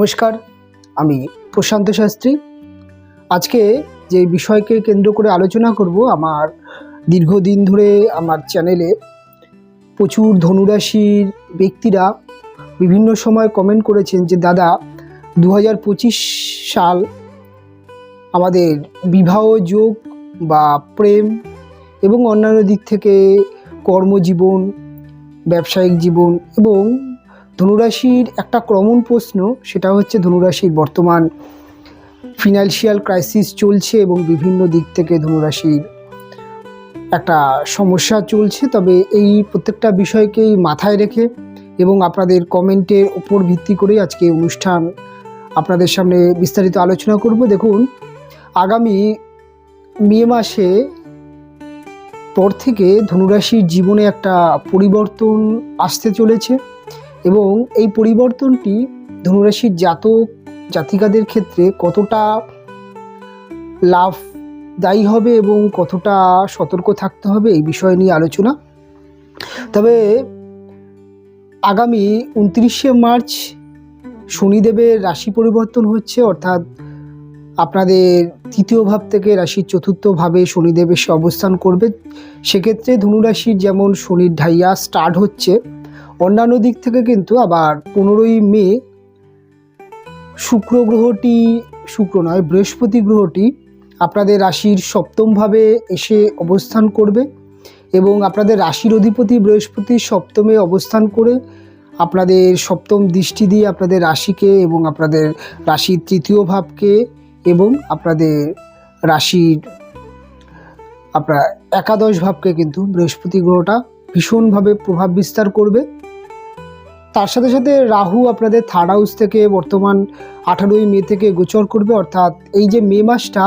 নমস্কার, আমি প্রশান্ত শাস্ত্রী। আজকে যে বিষয়কে কেন্দ্র করে আলোচনা করব, আমার দীর্ঘদিন ধরে আমার চ্যানেলে প্রচুর ধনুরাশির ব্যক্তিরা বিভিন্ন সময় কমেন্ট করেছেন যে দাদা 2025 সাল আমাদের বিবাহ যোগ বা প্রেম এবং অন্যান্য দিক থেকে কর্মজীবন, ব্যবসায়িক জীবন এবং ধনুরাশির একটা কমন প্রশ্ন, সেটা হচ্ছে ধনুরাশির বর্তমান ফিনান্সিয়াল ক্রাইসিস চলছে এবং বিভিন্ন দিক থেকে ধনুরাশির একটা সমস্যা চলছে। তবে এই প্রত্যেকটা বিষয়কেই মাথায় রেখে এবং আপনাদের কমেন্টের উপর ভিত্তি করে আজকে অনুষ্ঠান আপনাদের সামনে বিস্তারিত আলোচনা করব। দেখুন, আগামী মে মাসে পর থেকে ধনুরাশির জীবনে একটা পরিবর্তন আসতে চলেছে এবং এই পরিবর্তনটি ধনুরাশির জাতক জাতিকাদের ক্ষেত্রে কতটা লাভদায়ী হবে এবং কতটা সতর্ক থাকতে হবে এই বিষয় নিয়ে আলোচনা। তবে আগামী 29শে মার্চ শনিদেবের রাশি পরিবর্তন হচ্ছে, অর্থাৎ আপনাদের তৃতীয় ভাব থেকে রাশির চতুর্থ ভাবে শনিদেব এসে অবস্থান করবে। সেক্ষেত্রে ধনুরাশির যেমন শনির ঢাইয়া স্টার্ট হচ্ছে, অন্যান্য দিক থেকে কিন্তু আবার 15ই মে বৃহস্পতি গ্রহটি আপনাদের রাশির সপ্তম ভাবে এসে অবস্থান করবে এবং আপনাদের রাশির অধিপতি বৃহস্পতি সপ্তমে অবস্থান করে আপনাদের সপ্তম দৃষ্টি দিয়ে আপনাদের রাশিকে এবং আপনাদের রাশির তৃতীয় ভাবকে এবং আপনাদের রাশির একাদশ ভাবকে কিন্তু বৃহস্পতি গ্রহটা ভীষণভাবে প্রভাব বিস্তার করবে। তার সাথে সাথে রাহু আপনাদের থার্ড হাউস থেকে বর্তমান 18ই মে থেকে গোচর করবে, অর্থাৎ এই যে মে মাসটা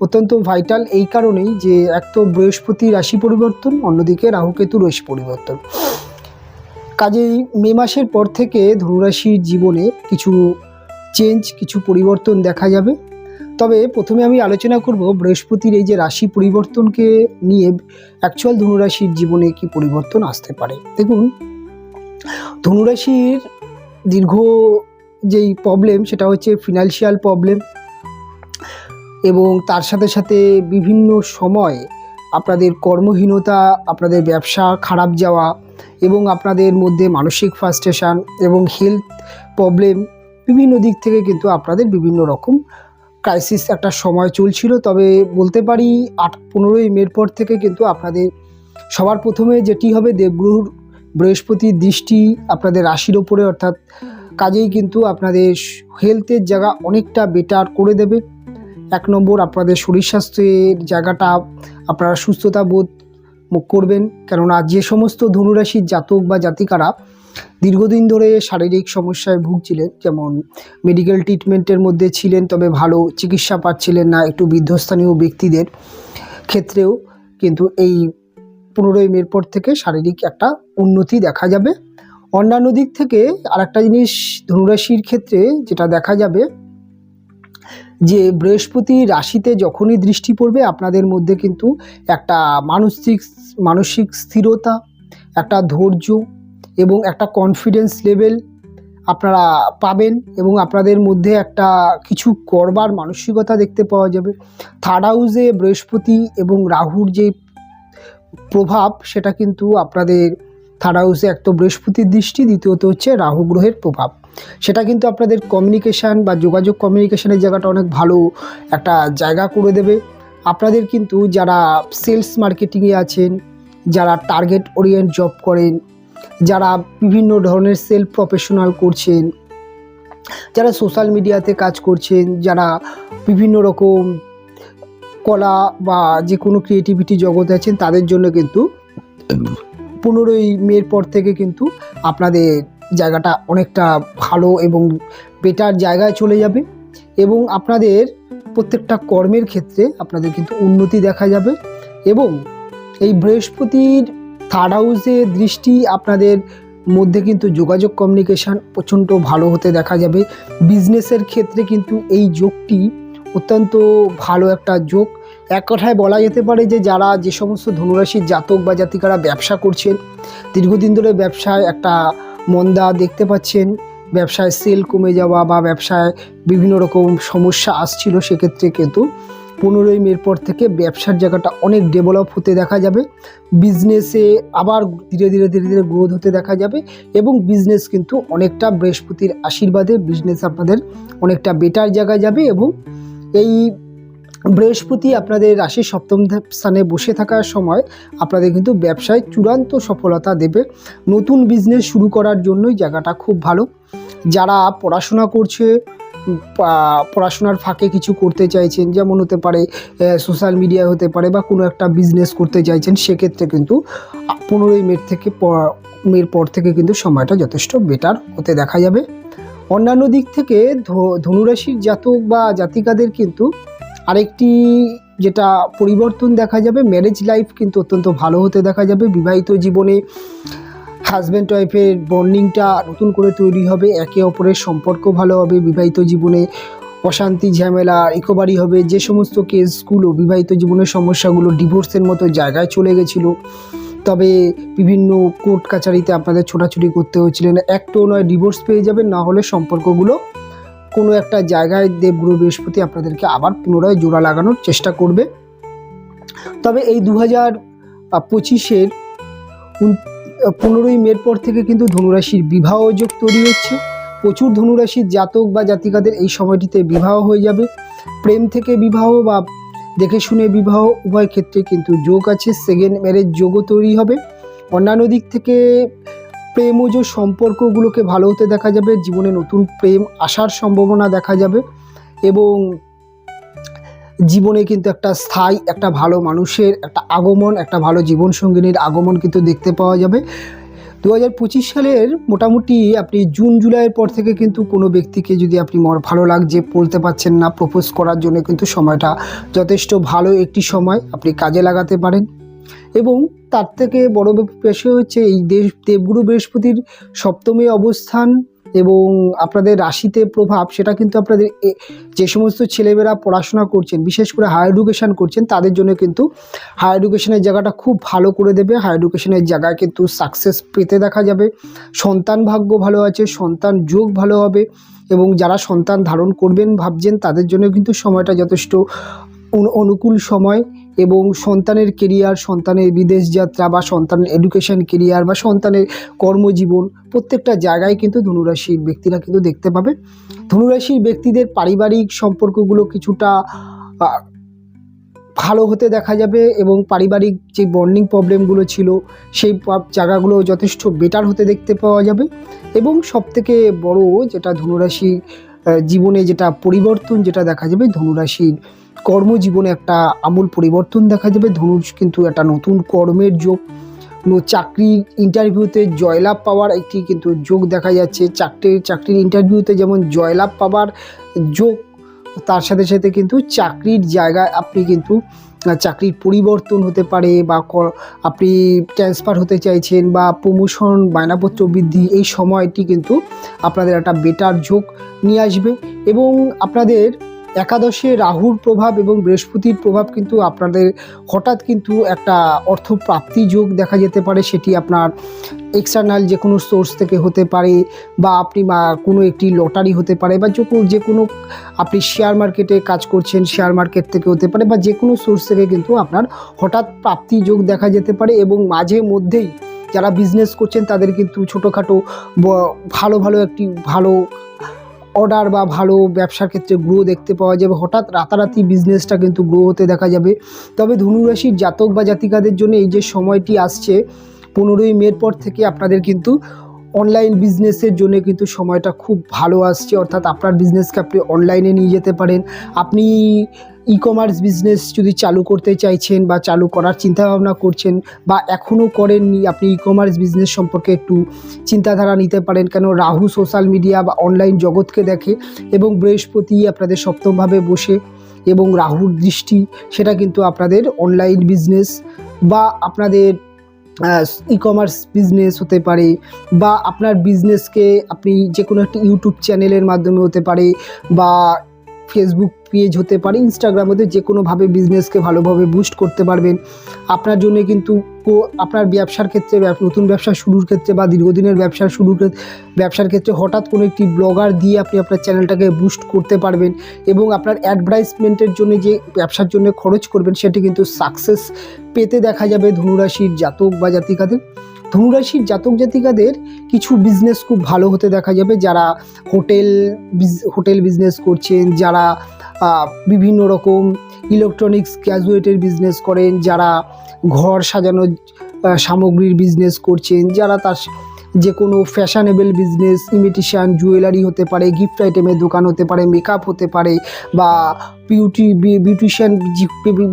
অত্যন্ত ভাইটাল এই কারণেই যে এক তো বৃহস্পতি রাশি পরিবর্তন, অন্যদিকে রাহু কেতু রাশি পরিবর্তন। কাজেই মে মাসের পর থেকে ধনুরাশির জীবনে কিছু পরিবর্তন দেখা যাবে। তবে প্রথমে আমি আলোচনা করব বৃহস্পতির এই যে রাশি পরিবর্তনকে নিয়ে অ্যাকচুয়াল ধনুরাশির জীবনে কি পরিবর্তন আসতে পারে। দেখুন, ধনুরাশির দীর্ঘ যেই প্রবলেম সেটা হচ্ছে ফিনান্সিয়াল প্রবলেম এবং তার সাথে সাথে বিভিন্ন সময় আপনাদের কর্মহীনতা, আপনাদের ব্যবসা খারাপ যাওয়া এবং আপনাদের মধ্যে মানসিক ফ্রাস্ট্রেশন এবং হেলথ প্রবলেম, বিভিন্ন দিক থেকে কিন্তু আপনাদের বিভিন্ন রকম ক্রাইসিস একটা সময় চলছিল। তবে বলতে পারি 15ই মের পর থেকে কিন্তু আপনাদের সবার প্রথমে যেটি হবে, দেবগুরুর বৃহস্পতির দৃষ্টি আপনাদের রাশির ওপরে, অর্থাৎ কাজেই কিন্তু আপনাদের হেলথের জায়গা অনেকটা বেটার করে দেবে। 1 নম্বর, আপনাদের শরীর স্বাস্থ্যের জায়গাটা আপনারা সুস্থতা বোধ করবেন, কেননা যে সমস্ত ধনুরাশির জাতক বা জাতিকারা দীর্ঘদিন ধরে শারীরিক সমস্যায় ভুগছিলেন, যেমন মেডিকেল ট্রিটমেন্টের মধ্যে ছিলেন তবে ভালো চিকিৎসা পাচ্ছিলেন না, একটু বৃদ্ধস্থানীয় ব্যক্তিদের ক্ষেত্রেও কিন্তু এই 15ই মের পর থেকে শারীরিক একটা উন্নতি দেখা যাবে। অন্যান্য দিক থেকে আরেকটা জিনিস ধনুরাশির ক্ষেত্রে যেটা দেখা যাবে, যে বৃহস্পতি রাশিতে যখনই দৃষ্টি পড়বে আপনাদের মধ্যে কিন্তু একটা মানসিক স্থিরতা, একটা ধৈর্য এবং একটা কনফিডেন্স লেভেল আপনারা পাবেন এবং আপনাদের মধ্যে একটা কিছু করবার মানসিকতা দেখতে পাওয়া যাবে। থার্ড হাউসে বৃহস্পতি এবং রাহুর যে প্রভাব, সেটা কিন্তু আপনাদের থার্ড হাউসে এক তো বৃহস্পতির দৃষ্টি, দ্বিতীয়ত হচ্ছে রাহু গ্রহের প্রভাব, সেটা কিন্তু আপনাদের কমিউনিকেশান বা যোগাযোগ কমিউনিকেশানের জায়গাটা অনেক ভালো একটা জায়গা করে দেবে। আপনাদের কিন্তু যারা সেলস মার্কেটিংয়ে আছেন, যারা টার্গেট ওরিয়েন্ট জব করেন, যারা বিভিন্ন ধরনের সেলফ প্রফেশনাল করছেন, যারা সোশ্যাল মিডিয়াতে কাজ করছেন, যারা বিভিন্ন রকম কলা বা যে কোনো ক্রিয়েটিভিটি জগতে আছেন, তাদের জন্য কিন্তু 15ই মের পর থেকে কিন্তু আপনাদের জায়গাটা অনেকটা ভালো এবং বেটার জায়গায় চলে যাবে এবং আপনাদের প্রত্যেকটা কর্মের ক্ষেত্রে আপনাদের কিন্তু উন্নতি দেখা যাবে। এবং এই বৃহস্পতির থার্ড হাউসে দৃষ্টি আপনাদের মধ্যে কিন্তু যোগাযোগ কমিউনিকেশান প্রচণ্ড ভালো হতে দেখা যাবে। বিজনেসের ক্ষেত্রে কিন্তু এই যোগটি অত্যন্ত ভালো একটা যোগ। এক কথায় বলা যেতে পারে যে যারা যে সমস্ত ধনুরাশির জাতক বা জাতিকারা ব্যবসা করছেন, দীর্ঘদিন ধরে ব্যবসায় একটা মন্দা দেখতে পাচ্ছেন ব্যবসায় সেল কমে যাওয়া বা ব্যবসায় বিভিন্ন রকম সমস্যা আসছিল, সেক্ষেত্রে কিন্তু 15ই মের পর থেকে ব্যবসার জায়গাটা অনেক ডেভেলপ হতে দেখা যাবে। বিজনেসে আবার ধীরে ধীরে গ্রোথ হতে দেখা যাবে এবং বিজনেস কিন্তু অনেকটা বৃহস্পতির আশীর্বাদে বিজনেস আপনাদের অনেকটা বেটার জায়গায় যাবে। এবং এই বৃহস্পতি আপনাদের রাশির সপ্তম স্থানে বসে থাকার সময় আপনাদের কিন্তু ব্যবসায় চূড়ান্ত সফলতা দেবে। নতুন বিজনেস শুরু করার জন্যই জায়গাটা খুব ভালো। যারা পড়াশোনা করছে, পড়াশোনার ফাঁকে কিছু করতে চাইছেন, যেমন হতে পারে সোশ্যাল মিডিয়া হতে পারে বা কোনো একটা বিজনেস করতে চাইছেন, সেক্ষেত্রে কিন্তু 15ই মের পর থেকে কিন্তু সময়টা যথেষ্ট বেটার হতে দেখা যাবে। অন্যান্য দিক থেকে ধনুরাশির জাতক বা জাতিকাদের কিন্তু আরেকটি যেটা পরিবর্তন দেখা যাবে, ম্যারেজ লাইফ কিন্তু অত্যন্ত ভালো হতে দেখা যাবে। বিবাহিত জীবনে হাজব্যান্ড ওয়াইফের বন্ডিংটা নতুন করে তৈরি হবে, একে অপরের সম্পর্ক ভালো হবে। বিবাহিত জীবনে অশান্তি ঝামেলা রিকভারি হবে। যে সমস্ত কেসগুলো বিবাহিত জীবনের সমস্যাগুলো ডিভোর্সের মতো জায়গায় চলে গেছিলো, তবে বিভিন্ন কোর্ট কাছারিতে আপনাদের ছোটাছুটি করতে হচ্ছিলেন, একটাও নয় ডিভোর্স পেয়ে যাবেন, না হলে সম্পর্কগুলো কোনো একটা জায়গায় দেবগুরু বৃহস্পতি আপনাদেরকে আবার পুনরায় জোড়া লাগানোর চেষ্টা করবে। তবে এই 2025-এর 15ই মের পর থেকে কিন্তু ধনুরাশির বিবাহ যোগ তৈরি হচ্ছে। প্রচুর ধনুরাশির জাতক বা জাতিকাদের এই সময়টিতে বিবাহ হয়ে যাবে। প্রেম থেকে বিবাহ বা দেখে শুনে বিবাহ উভয় ক্ষেত্রে কিন্তু যোগ আছে। সেকেন্ড ম্যারেজ যোগও তৈরি হবে। অন্যান্য দিক থেকে প্রেমজ সম্পর্কগুলোকে ভালো হতে দেখা যাবে। জীবনে নতুন প্রেম আসার সম্ভাবনা দেখা যাবে এবং জীবনে কিন্তু একটা স্থায়ী একটা ভালো মানুষের একটা আগমন, একটা ভালো জীবনসঙ্গিনীর আগমন কিন্তু দেখতে পাওয়া যাবে। 2025 সালের মোটামুটি আপনি জুন জুলাইয়ের পর থেকে কিন্তু কোনো ব্যক্তিকে যদি আপনি ভালো লাগছে বলতে পারছেন না, প্রপোজ করার জন্য কিন্তু সময়টা যথেষ্ট ভালো একটি সময়, আপনি কাজে লাগাতে পারেন। এবং তার থেকে বড় বিষয় হচ্ছে এই দেবগুরু বৃহস্পতির সপ্তমে অবস্থান এবং আপনাদের রাশিতে প্রভাব, সেটা কিন্তু আপনাদের যে সমস্ত ছেলেমেয়েরা পড়াশোনা করছেন, বিশেষ করে হায়ার এডুকেশান করছেন, তাদের জন্য কিন্তু হায়ার এডুকেশনের জায়গাটা খুব ভালো করে দেবে। হায়ার এডুকেশনের জায়গায় কিন্তু সাকসেস পেতে দেখা যাবে। সন্তান ভাগ্য ভালো আছে, সন্তান যোগ ভালো হবে এবং যারা সন্তান ধারণ করবেন ভাবছেন, তাদের জন্য কিন্তু সময়টা যথেষ্ট অনুকূল সময়। এবং সন্তানের কেরিয়ার, সন্তানের বিদেশ যাত্রা বা সন্তানের এডুকেশন কেরিয়ার বা সন্তানের কর্মজীবন, প্রত্যেকটা জায়গায় কিন্তু ধনুরাশির ব্যক্তিরা কিন্তু দেখতে পাবে। ধনুরাশির ব্যক্তিদের পারিবারিক সম্পর্কগুলো কিছুটা ভালো হতে দেখা যাবে এবং পারিবারিক যে বন্ডিং প্রবলেমগুলো ছিল সেই জায়গাগুলো যথেষ্ট বেটার হতে দেখতে পাওয়া যাবে। এবং সবথেকে বড় যেটা ধনুরাশির জীবনে যেটা পরিবর্তন যেটা দেখা যাবে, ধনুরাশির কর্মজীবনে একটা আমূল পরিবর্তন দেখা যাবে। ধনুষ কিন্তু একটা নতুন কর্মের যোগ, চাকরির ইন্টারভিউতে জয়লাভ পাওয়ার একটি কিন্তু যোগ দেখা যাচ্ছে। চাকরির ইন্টারভিউতে যেমন জয়লাভ পাওয়ার যোগ, তার সাথে সাথে কিন্তু চাকরির জায়গায় আপনি কিন্তু চাকরির পরিবর্তন হতে পারে বা আপনি ট্রান্সফার হতে চাইছেন বা প্রমোশন, বায়নাপত্র বৃদ্ধি, এই সময়টি কিন্তু আপনাদের একটা বেটার যোগ নিয়ে আসবে। এবং আপনাদের একাদশে রাহুর প্রভাব এবং বৃহস্পতির প্রভাব কিন্তু আপনাদের হঠাৎ কিন্তু একটা অর্থপ্রাপ্তি যোগ দেখা যেতে পারে। সেটি আপনার এক্সটার্নাল যে কোনো সোর্স থেকে হতে পারে বা আপনি কোনো একটি লটারি হতে পারে বা যে কোনো আপনি শেয়ার মার্কেটে কাজ করছেন, শেয়ার মার্কেট থেকে হতে পারে বা যে কোনো সোর্স থেকে কিন্তু আপনার হঠাৎ প্রাপ্তি যোগ দেখা যেতে পারে। এবং মাঝে মধ্যেই যারা বিজনেস করছেন তাদের কিন্তু ছোটোখাটো ভালো একটি ভালো অর্ডার বা ভালো ব্যবসার ক্ষেত্রে গ্রো দেখতে পাওয়া যাবে। হঠাৎ রাতারাতি বিজনেসটা কিন্তু গ্রো হতে দেখা যাবে। তবে ধনুরাশির জাতক বা জাতিকাদের জন্য এই যে সময়টি আসছে 15ই মের পর থেকে আপনাদের কিন্তু অনলাইন বিজনেসের জন্য কিন্তু সময়টা খুব ভালো আসছে। অর্থাৎ আপনার বিজনেসকে আপনি অনলাইনে নিয়ে যেতে পারেন। আপনি ই-কমার্স বিজনেস যদি চালু করতে চাইছেন বা চালু করার চিন্তাভাবনা করছেন বা এখনও করেননি, আপনি ই-কমার্স বিজনেস সম্পর্কে একটু চিন্তাধারা নিতে পারেন। কেন রাহু সোশ্যাল মিডিয়া বা অনলাইন জগৎকে দেখে এবং বৃহস্পতি আপনাদের সপ্তমভাবে বসে এবং রাহুর দৃষ্টি, সেটা কিন্তু আপনাদের অনলাইন বিজনেস বা আপনাদের ই-কমার্স বিজনেস হতে পারে বা আপনার বিজনেসকে আপনি যে কোনো একটি ইউটিউব চ্যানেলের মাধ্যমে হতে পারে বা ফেসবুক পেজ হতে পারে, ইনস্টাগ্রাম হতে, যে কোনোভাবে বিজনেসকে ভালোভাবে বুস্ট করতে পারবেন। আপনার জন্য কিন্তু আপনার ব্যবসার ক্ষেত্রে, নতুন ব্যবসা শুরুর ক্ষেত্রে বা দীর্ঘদিনের ব্যবসার ক্ষেত্রে হঠাৎ কোনো একটি ব্লগার দিয়ে আপনি আপনার চ্যানেলটাকে বুস্ট করতে পারবেন এবং আপনার অ্যাডভার্টাইজমেন্টের জন্য যে ব্যবসার জন্য খরচ করবেন সেটি কিন্তু সাকসেস পেতে দেখা যাবে ধনুরাশির জাতক বা জাতিকাদের। ধনুরাশির জাতক জাতিকাদের কিছু বিজনেস খুব ভালো হতে দেখা যাবে, যারা হোটেল বিজনেস করছেন, যারা বিভিন্ন রকম ইলেকট্রনিক্স গ্যাজেটের বিজনেস করেন, যারা ঘর সাজানোর সামগ্রীর বিজনেস করছেন, যারা তার যে কোনো ফ্যাশনেবল বিজনেস, ইমিটেশন জুয়েলারি হতে পারে, গিফট আইটেমের দোকান হতে পারে, মেকআপ হতে পারে, বা বিউটিশিয়ান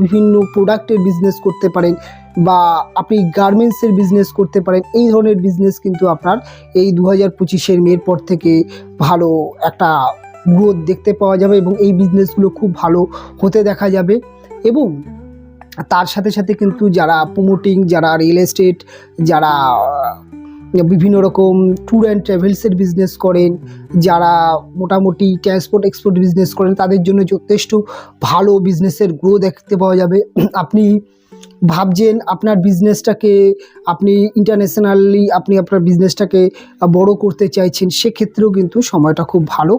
বিভিন্ন প্রোডাক্টের বিজনেস করতে পারেন, বা আপনি গার্মেন্টসের বিজনেস করতে পারেন। এই ধরনের বিজনেস কিন্তু আপনার এই 2025 মের পর থেকে ভালো একটা গ্রোথ দেখতে পাওয়া যাবে এবং এই বিজনেসগুলো খুব ভালো হতে দেখা যাবে। এবং তার সাথে সাথে কিন্তু যারা প্রমোটিং, যারা রিয়েল এস্টেট, যারা বিভিন্ন রকম ট্যুর অ্যান্ড ট্রাভেলসের বিজনেস করেন, যারা মোটামুটি ট্রান্সপোর্ট এক্সপোর্ট বিজনেস করেন, তাদের জন্য যথেষ্ট ভালো বিজনেসের গ্রো দেখতে পাওয়া যাবে। আপনি ভাবছেন আপনার বিজনেসটাকে আপনি ইন্টারন্যাশনালি আপনার বিজনেসটাকে বড় করতে চাইছেন, সেক্ষেত্রেও কিন্তু সময়টা খুব ভালো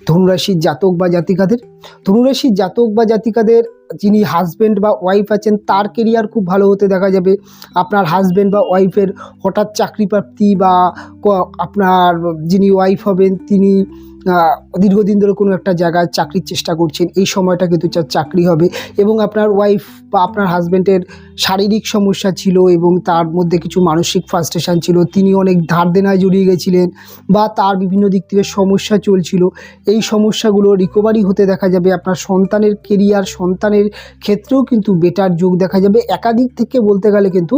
ধনুরাশির জাতক বা জাতিকাদের। ধনুরাশির জাতক বা জাতিকাদের যিনি হাজব্যান্ড বা ওয়াইফ আছেন তার কেরিয়ার খুব ভালো হতে দেখা যাবে। আপনার হাজব্যান্ড বা ওয়াইফের হঠাৎ চাকরি প্রাপ্তি, বা আপনার যিনি ওয়াইফ হবেন তিনি দীর্ঘদিন ধরে কোনো একটা জায়গায় চাকরির চেষ্টা করছেন, এই সময়টা কিন্তু চাকরি হবে। এবং আপনার ওয়াইফ বা আপনার হাজব্যান্ডের শারীরিক সমস্যা ছিল এবং তার মধ্যে কিছু মানসিক ফ্রাস্ট্রেশন ছিল, তিনি অনেক ধার দেনায় জড়িয়ে গেছিলেন বা তার বিভিন্ন দিক থেকে সমস্যা চলছিল, এই সমস্যাগুলো রিকভারি হতে দেখা যাবে। আপনার সন্তানের কেরিয়ার, সন্তানের ক্ষেত্রেও কিন্তু বেটার যোগ দেখা যাবে। একাধিক থেকে বলতে গেলে কিন্তু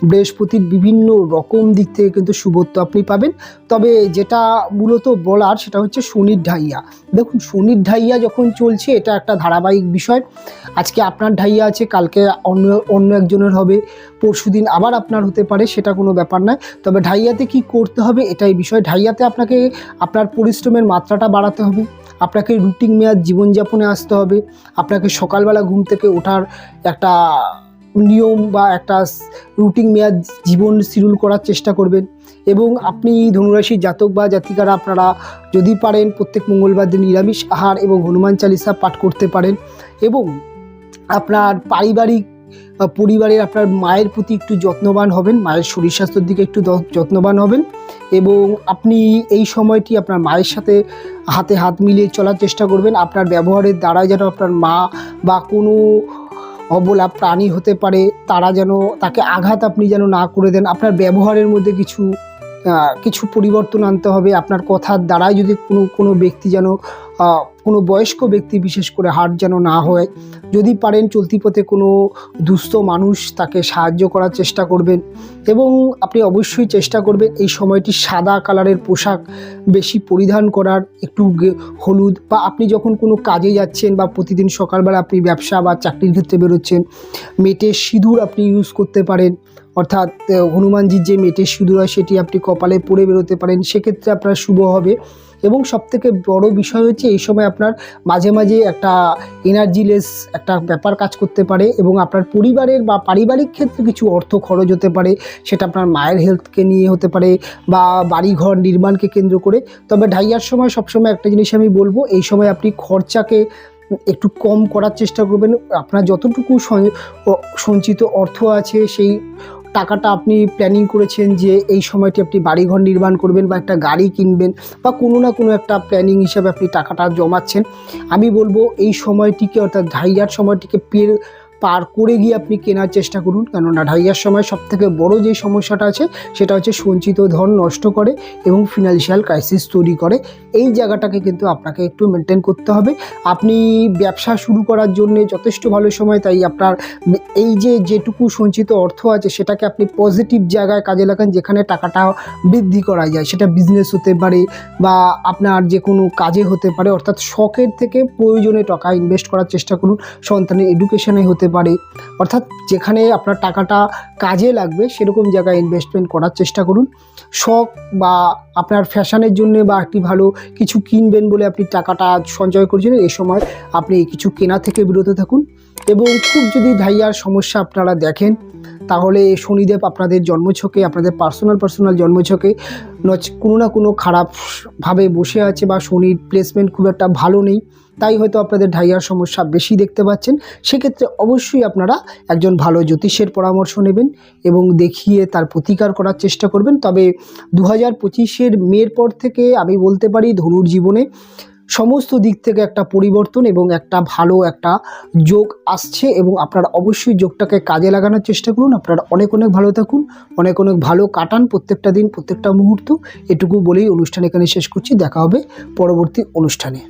বৃহস্পতির বিভিন্ন রকম দিক থেকে কিন্তু শুভত্ব আপনি পাবেন। তবে যেটা মূলত বলার সেটা হচ্ছে শনির ঢাইয়া। দেখুন, শনির ঢাইয়া যখন চলছে এটা একটা ধারাবাহিক বিষয়। আজকে আপনার ঢাইয়া আছে, কালকে অন্য একজনের হবে, পরশুদিন আবার আপনার হতে পারে, সেটা কোনো ব্যাপার নয়। তবে ঢাইয়াতে কি করতে হবে এটাই বিষয়। ঢাইয়াতে আপনাকে আপনার পরিশ্রমের মাত্রাটা বাড়াতে হবে, আপনাকে রুটিন মেয়াদ জীবনযাপনে আসতে হবে, আপনাকে সকালবেলা ঘুম থেকে ওঠার একটা নিয়ম বা একটা রুটিন মেয়াদ জীবন শিডিউল করার চেষ্টা করবেন। এবং আপনি ধনুরাশির জাতক বা জাতিকারা আপনারা যদি পারেন প্রত্যেক মঙ্গলবার দিন নিরামিষ আহার এবং হনুমান চালিসা পাঠ করতে পারেন। এবং আপনার পরিবারের আপনার মায়ের প্রতি একটু যত্নবান হবেন, মায়ের শরীর স্বাস্থ্যের দিকে একটু যত্নবান হবেন। এবং আপনি এই সময়টি আপনার মায়ের সাথে হাতে হাত মিলিয়ে চলার চেষ্টা করবেন। আপনার ব্যবহারের দ্বারা যেন আপনার মা বা কোনো অবলা প্রাণী হতে পারে তাকে আঘাত আপনি যেন না করে দেন। আপনার ব্যবহারের মধ্যে কিছু পরিবর্তন আনতে হবে। আপনার কথার দ্বারাই যদি কোনো ব্যক্তি যেন কোনো বয়স্ক ব্যক্তি বিশেষ করে হার্ট যেন না হয়। যদি পারেন চলতি পথে কোনো দুস্থ মানুষ তাকে সাহায্য করার চেষ্টা করবেন। এবং আপনি অবশ্যই চেষ্টা করবেন এই সময়টি সাদা কালারের পোশাক বেশি পরিধান করার, একটু হলুদ, বা আপনি যখন কোনো কাজে যাচ্ছেন বা প্রতিদিন সকালবেলা আপনি ব্যবসা বা চাকরির ক্ষেত্রে বেরোচ্ছেন, মেটের সিঁদুর আপনি ইউজ করতে পারেন। অর্থাৎ হনুমানজির যে মেটের সিঁদুর হয় সেটি আপনি কপালে পরে বেরোতে পারেন, সেক্ষেত্রে আপনার শুভ হবে। এবং সবথেকে বড় বিষয় হচ্ছে এই সময় আপনার মাঝে মাঝে একটা এনার্জিলেস একটা ব্যাপার কাজ করতে পারে এবং আপনার পরিবারের বা পারিবারিক ক্ষেত্রে কিছু অর্থ খরচ হতে পারে, সেটা আপনার মায়ের হেলথকে নিয়ে হতে পারে বা বাড়িঘর নির্মাণকে কেন্দ্র করে। তবে ঢাইয়ার সময় সবসময় একটা জিনিস আমি বলবো, এই সময় আপনি খরচাকে একটু কম করার চেষ্টা করবেন। আপনার যতটুকু সঞ্চিত অর্থ আছে সেই টাকাটা আপনি প্ল্যানিং করেছেন যে এই সময়টি আপনি বাড়িঘর নির্মাণ করবেন বা একটা গাড়ি কিনবেন বা কোনো না কোনো একটা প্ল্যানিং হিসাবে আপনি টাকাটা জমাচ্ছেন, আমি বলবো এই সময়টিকে অর্থাৎ ঢাইয়ার সময়টিকে পার করে গিয়ে আপনি কেনার চেষ্টা করুন। কেননা ঢাইয়ার সময় সবথেকে বড় যে সমস্যাটা আছে সেটা হচ্ছে সঞ্চিত ধন নষ্ট করে এবং ফিনান্সিয়াল ক্রাইসিস তৈরি করে। এই জায়গাটাকে কিন্তু আপনাকে একটু মেনটেন করতে হবে। আপনি ব্যবসা শুরু করার জন্য যথেষ্ট ভালো সময়, তাই আপনার এই যেটুকু সঞ্চিত অর্থ আছে সেটাকে আপনি পজিটিভ জায়গায় কাজে লাগান, যেখানে টাকাটা বৃদ্ধি করা যায়। সেটা বিজনেস হতে পারে বা আপনার যে কোনো কাজে হতে পারে। অর্থাৎ শখের থেকে প্রয়োজনে টাকা ইনভেস্ট করার চেষ্টা করুন। সন্তানের এডুকেশনে হতে পারে, অর্থাৎ যেখানে আপনার টাকাটা কাজে লাগবে সেরকম জায়গায় ইনভেস্টমেন্ট করার চেষ্টা করুন। শখ বা আপনার ফ্যাশনের জন্য বা একটি ভালো কিছু কিনবেন বলে আপনি টাকাটা সঞ্চয় করছেন, এই সময় আপনি কিছু কেনা থেকে বিরত থাকুন। এবং খুব যদি ঢাইয়ার সমস্যা আপনারা দেখেন তাহলে শনিদেব আপনাদের জন্মছকে, আপনাদের পার্সোনাল জন্মছকে কোনো না কোনো খারাপভাবে বসে আছে বা শনির প্লেসমেন্ট খুব একটা ভালো নেই, তাই হয়তো আপনাদের ঢাইয়ার সমস্যা বেশি দেখতে পাচ্ছেন। সেক্ষেত্রে অবশ্যই আপনারা একজন ভালো জ্যোতিষের পরামর্শ নেবেন এবং দেখিয়ে তার প্রতিকার করার চেষ্টা করবেন। তবে 2025 মের পর থেকে আমি বলতে পারি ধনুর জীবনে সমস্ত দিক থেকে একটা পরিবর্তন এবং একটা ভালো একটা যোগ আসছে, এবং আপনারা অবশ্যই যোগটাকে কাজে লাগানোর চেষ্টা করুন। আপনারা অনেক ভালো থাকুন, অনেক ভালো কাটান প্রত্যেকটা দিন, প্রত্যেকটা মুহূর্ত। এটুকু বলেই অনুষ্ঠান এখানে শেষ করছি। দেখা হবে পরবর্তী অনুষ্ঠানে।